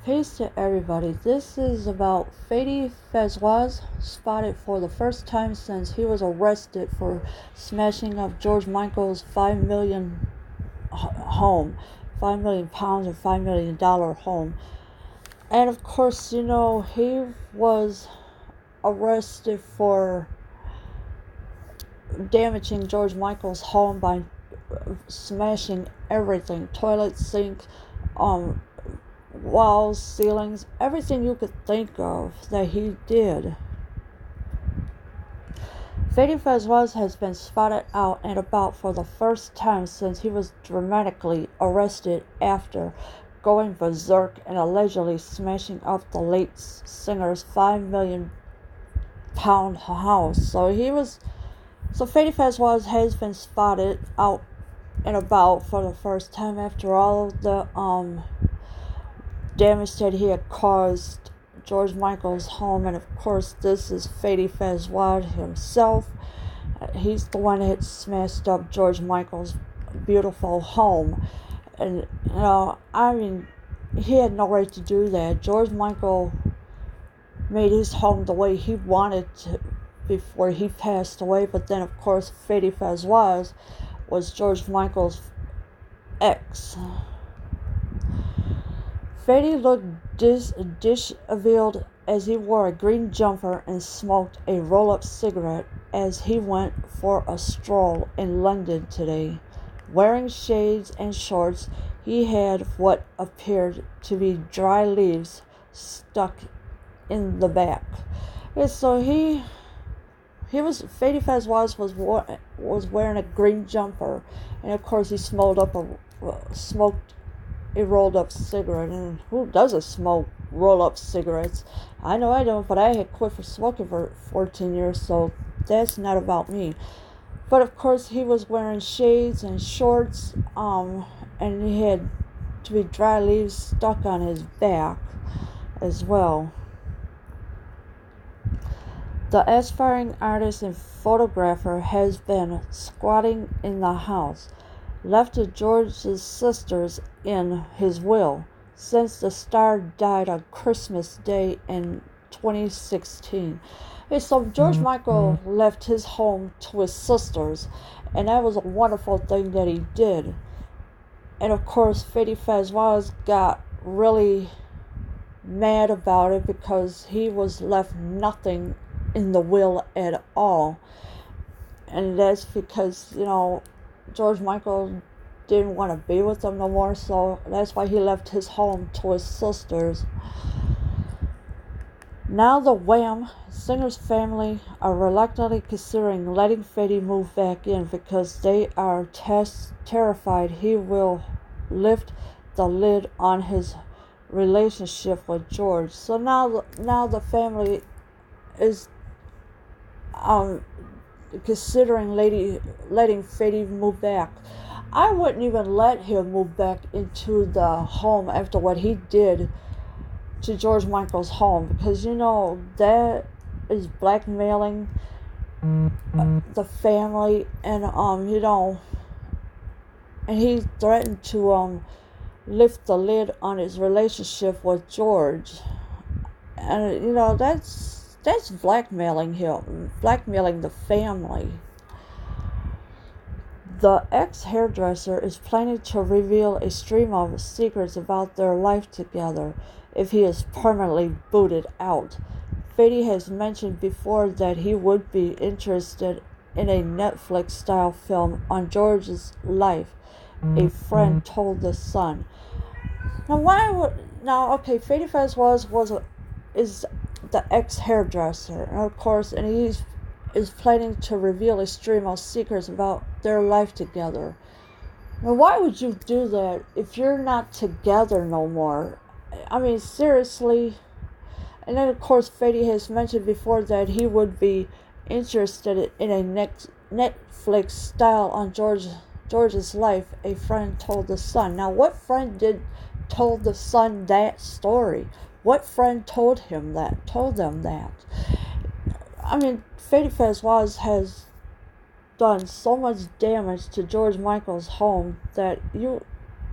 Peace to everybody. This is about Fadi Fawaz, spotted for the first time since he was arrested for smashing up George Michael's $5 million home, £5 million or $5 million home. And of course, he was arrested for damaging George Michael's home by smashing everything, toilet, sink, walls, ceilings, everything you could think of that he did. Fadi Fawaz has been spotted out and about for the first time since he was dramatically arrested after going berserk and allegedly smashing up the late singer's £5 million house. So Fadi Fawaz has been spotted out and about for the first time after all the damage that he had caused George Michael's home. And of course, this is Fadi Fawaz himself. He's the one that had smashed up George Michael's beautiful home. And he had no right to do that. George Michael made his home the way he wanted to before he passed away. But then, of course, Fadi Fawaz was George Michael's ex. Fadi looked disheveled as he wore a green jumper and smoked a roll-up cigarette as he went for a stroll in London today. Wearing shades and shorts, he had what appeared to be dry leaves stuck in the back. And so Fadi Fawaz was wearing a green jumper, and of course he smoked a rolled up cigarette. And who doesn't smoke roll up cigarettes? I know I don't, but I had quit for smoking for 14 years, so that's not about me. But of course he was wearing shades and shorts, and he had to be dry leaves stuck on his back as well. The aspiring artist and photographer has been squatting in the house left to George's sisters in his will since the star died on Christmas Day in 2016. And so George Michael left his home to his sisters, and that was a wonderful thing that he did. And of course, Fadi Fawaz got really mad about it because he was left nothing in the will at all. And that's because, George Michael didn't want to be with them no more, so that's why he left his home to his sisters. Now the Wham! Singer's family are reluctantly considering letting Fadi move back in because they are terrified he will lift the lid on his relationship with George. So now the family is considering letting Fadi move back. I wouldn't even let him move back into the home after what he did to George Michael's home, because that is blackmailing the family, and and he threatened to lift the lid on his relationship with George, and that's blackmailing him, blackmailing the family. The ex-hairdresser is planning to reveal a stream of secrets about their life together if he is permanently booted out. Fadi has mentioned before that he would be interested in a Netflix-style film on George's life, a friend told The Sun. Fadi Fawaz is the ex-hairdresser, and of course, and he is planning to reveal a stream of secrets about their life together. Now, why would you do that if you're not together no more? I mean, seriously. And then, of course, Fadi has mentioned before that he would be interested in a Netflix style on George's life, a friend told The Sun. Now, what friend told The Sun that story? What friend told them that? I mean, Fadi Fawaz has done so much damage to George Michael's home that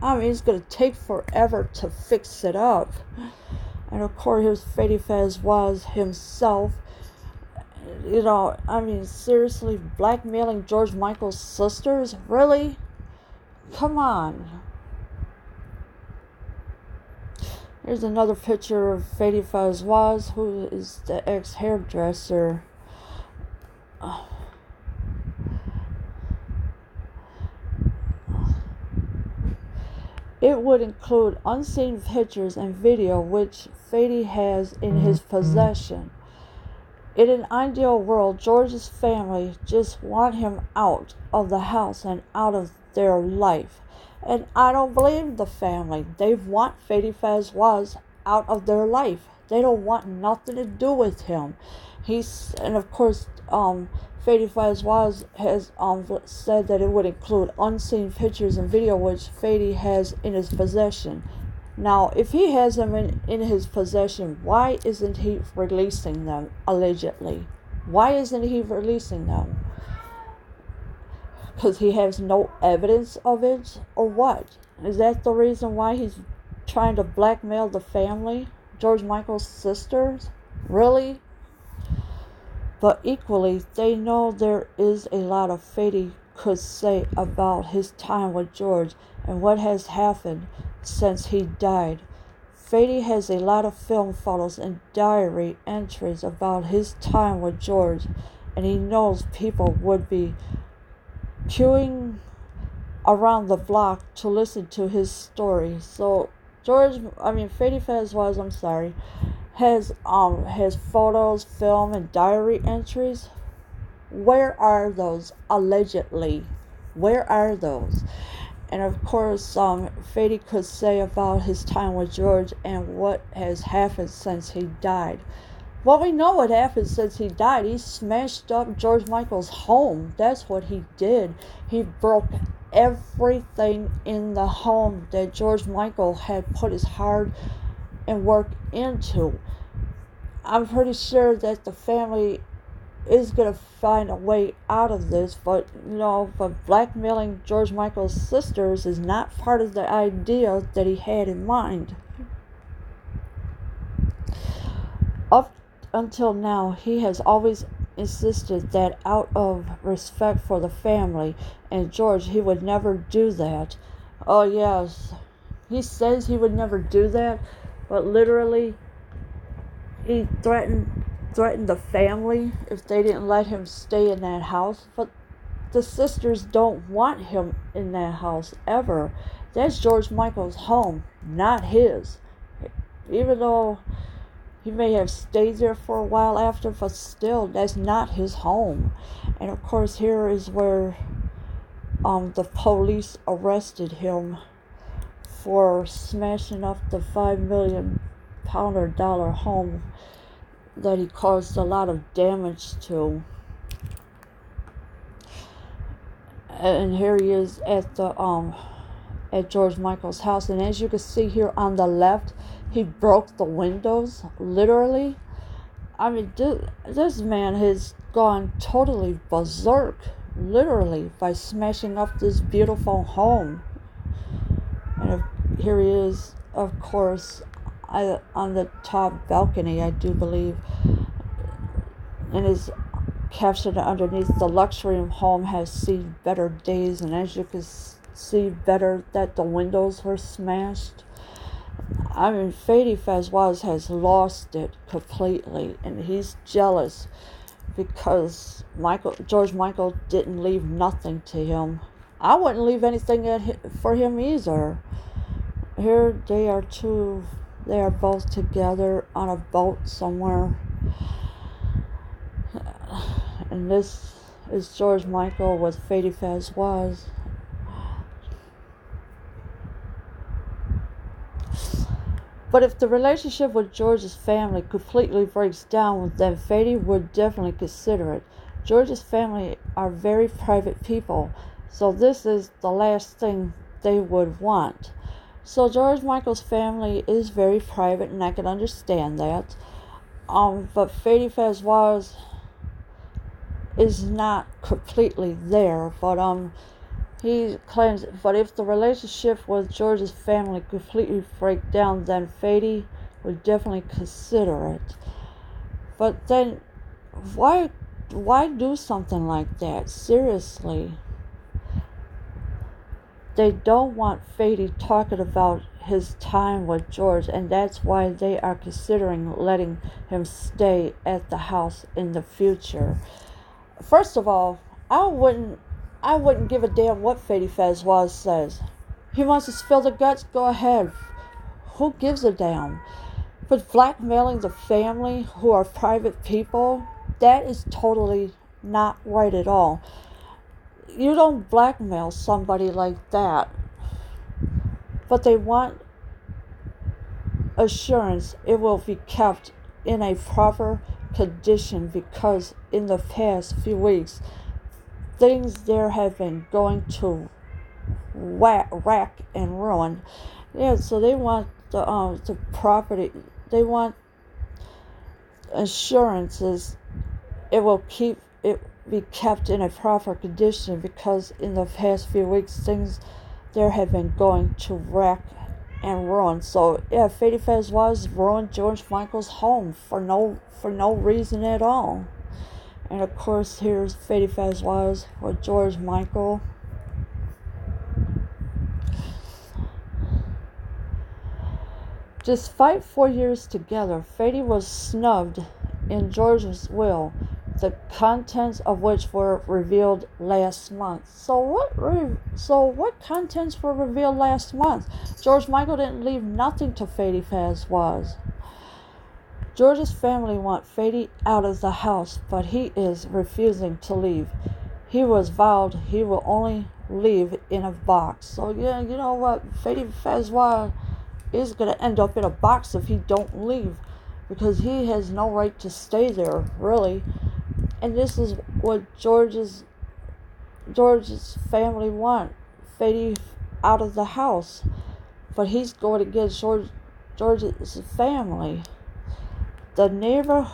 I mean, it's going to take forever to fix it up. And of course, here's Fadi Fawaz himself. I mean, seriously, blackmailing George Michael's sisters? Really? Come on. Here's another picture of Fadi Fawaz, who is the ex-hairdresser. It would include unseen pictures and video which Fadi has in his possession. In an ideal world, George's family just want him out of the house and out of their life. And I don't blame the family. They want Fadi Fawaz out of their life. They don't want nothing to do with him. And of course, Fadi Fawaz has said that it would include unseen pictures and video which Fadi has in his possession. Now, if he has them in his possession, why isn't he releasing them, allegedly? Why isn't he releasing them? Because he has no evidence of it, or what? Is that the reason why he's trying to blackmail the family? George Michael's sisters? Really? But equally, they know there is a lot of Fadi could say about his time with George and what has happened since he died. Fadi has a lot of film photos and diary entries about his time with George, and he knows people would be queuing around the block to listen to his story. So Fadi Fawaz, has photos, film, and diary entries. Where are those, allegedly? Where are those? And of course, Fadi could say about his time with George and what has happened since he died. Well, we know what happened since he died. He smashed up George Michael's home. That's what he did. He broke everything in the home that George Michael had put his heart and work into. I'm pretty sure that the family is going to find a way out of this, but blackmailing George Michael's sisters is not part of the idea that he had in mind. Up until now, he has always insisted that out of respect for the family and George, he would never do that. Oh yes, he says he would never do that, but literally he threatened the family if they didn't let him stay in that house. But the sisters don't want him in that house ever. That's George Michael's home, not his. Even though he may have stayed there for a while after, but still, that's not his home. And of course, here is where the police arrested him for smashing up the $5 million home that he caused a lot of damage to. And here he is at George Michael's house, and as you can see here on the left, he broke the windows, literally. I mean, this man has gone totally berserk, literally, by smashing up this beautiful home. And here he is, of course, on the top balcony, I do believe, and is captured underneath. The luxury home has seen better days, and as you can see better that the windows were smashed. I mean, Fadi Fawaz has lost it completely, and he's jealous because George Michael didn't leave nothing to him. I wouldn't leave anything for him either. Here they are both together on a boat somewhere. And this is George Michael with Fadi Fawaz. But if the relationship with George's family completely breaks down, then Fadi would definitely consider it. George's family are very private people, so this is the last thing they would want. So George Michael's family is very private, and I can understand that. But Fadi Fawaz is not completely there. But He claims, but if the relationship with George's family completely break down, then Fadi would definitely consider it. But then, why do something like that? Seriously. They don't want Fadi talking about his time with George, and that's why they are considering letting him stay at the house in the future. First of all, I wouldn't give a damn what Fadi Fawaz says. He wants to spill the guts, go ahead. Who gives a damn? But blackmailing the family, who are private people, that is totally not right at all. You don't blackmail somebody like that. But they want assurance it will be kept in a proper condition, because in the past few weeks, things there have been going to rack and ruin. Yeah, so they want the property. They want assurances it will be kept in a proper condition, because in the past few weeks things there have been going to wreck and ruin. So yeah, Fadi Fawaz ruined George Michael's home for no reason at all. And of course, here's Fadi Fawaz with George Michael. Despite 4 years together, Fadi was snubbed in George's will, the contents of which were revealed last month. So what contents were revealed last month? George Michael didn't leave nothing to Fadi Fawaz. George's family want Fadi out of the house, but he is refusing to leave. He was vowed he will only leave in a box. So yeah, you know what? Fadi Fawaz is going to end up in a box if he don't leave, because he has no right to stay there, really. And this is what George's family want, Fadi out of the house. But he's going against George's family. The neighbor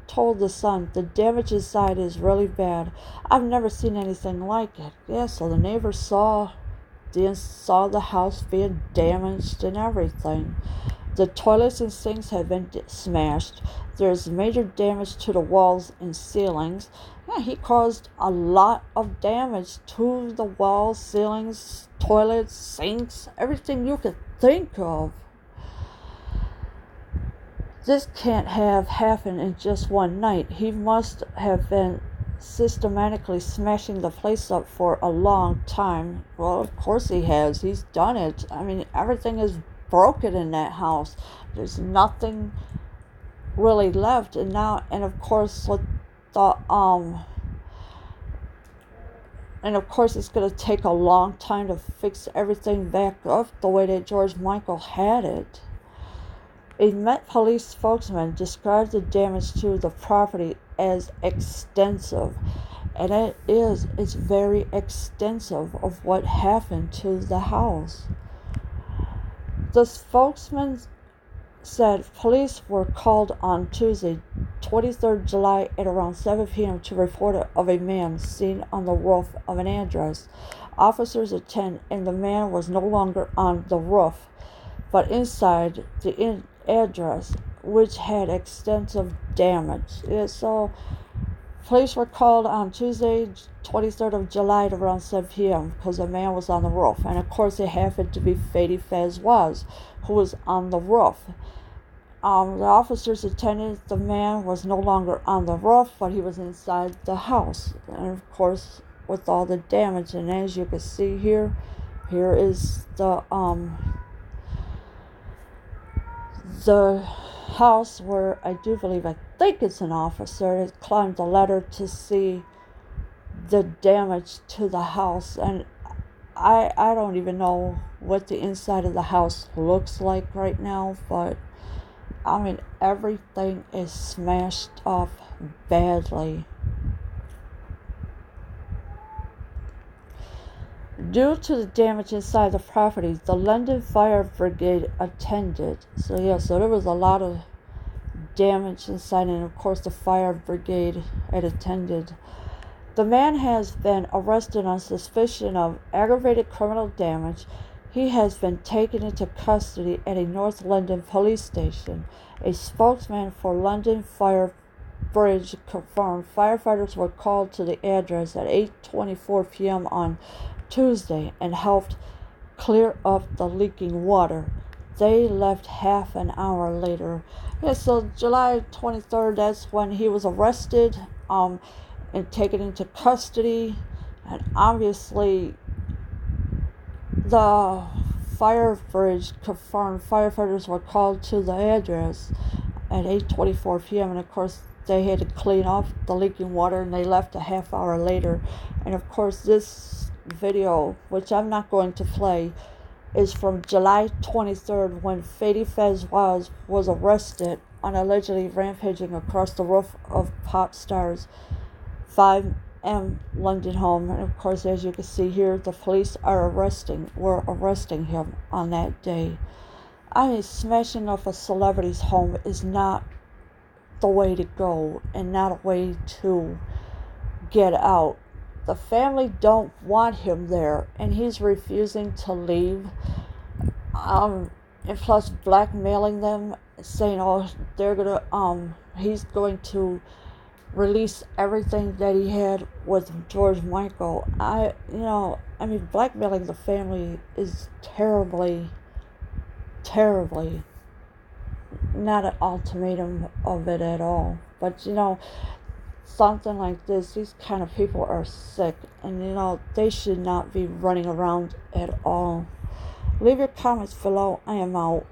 told the Sun the damage inside is really bad. I've never seen anything like it. Yeah, so the neighbor saw the house being damaged and everything. The toilets and sinks have been smashed. There's major damage to the walls and ceilings. Yeah, he caused a lot of damage to the walls, ceilings, toilets, sinks, everything you could think of. This can't have happened in just one night. He must have been systematically smashing the place up for a long time. Well, of course he has. He's done it. I mean, everything is broken in that house. There's nothing really left. And of course it's going to take a long time to fix everything back up the way that George Michael had it. A Met Police spokesman described the damage to the property as extensive, and it's very extensive of what happened to the house. The spokesman said police were called on Tuesday, 23rd July at around 7 p.m. to report of a man seen on the roof of an address. Officers attended, and the man was no longer on the roof, but inside the address, which had extensive damage. Yeah, so police were called on Tuesday, 23rd of July at around 7 p.m. because the man was on the roof. And of course it happened to be Fadi Fawaz, who was on the roof. The officers attended. The man was no longer on the roof, but he was inside the house. And of course, with all the damage, and as you can see here is the house where I think it's an officer that climbed the ladder to see the damage to the house. And I don't even know what the inside of the house looks like right now, but I mean, everything is smashed up badly. Due to the damage inside the property, the London Fire Brigade attended. So there was a lot of damage inside, and of course the fire brigade had attended. The man has been arrested on suspicion of aggravated criminal damage. He has been taken into custody at a North London police station. A spokesman for London Fire Bridge confirmed firefighters were called to the address at 8:24 p.m. on Tuesday and helped clear up the leaking water. They left half an hour later. Yeah, so July 23rd, that's when he was arrested and taken into custody. And obviously, the fire bridge confirmed firefighters were called to the address at 8:24 p.m. and of course they had to clean off the leaking water and they left a half hour later. And of course this video, which I'm not going to play, is from July 23rd when Fadi Fawaz was arrested on allegedly rampaging across the roof of pop stars 5M London home. And of course, as you can see here, the police were arresting him on that day. I mean, smashing up a celebrity's home is not the way to go and not a way to get out. The family don't want him there and he's refusing to leave. And plus blackmailing them, saying, oh, he's going to release everything that he had with George Michael. Blackmailing the family is terribly not an ultimatum of it at all. But something like this, these kind of people are sick, and they should not be running around at all. Leave your comments below. I am out.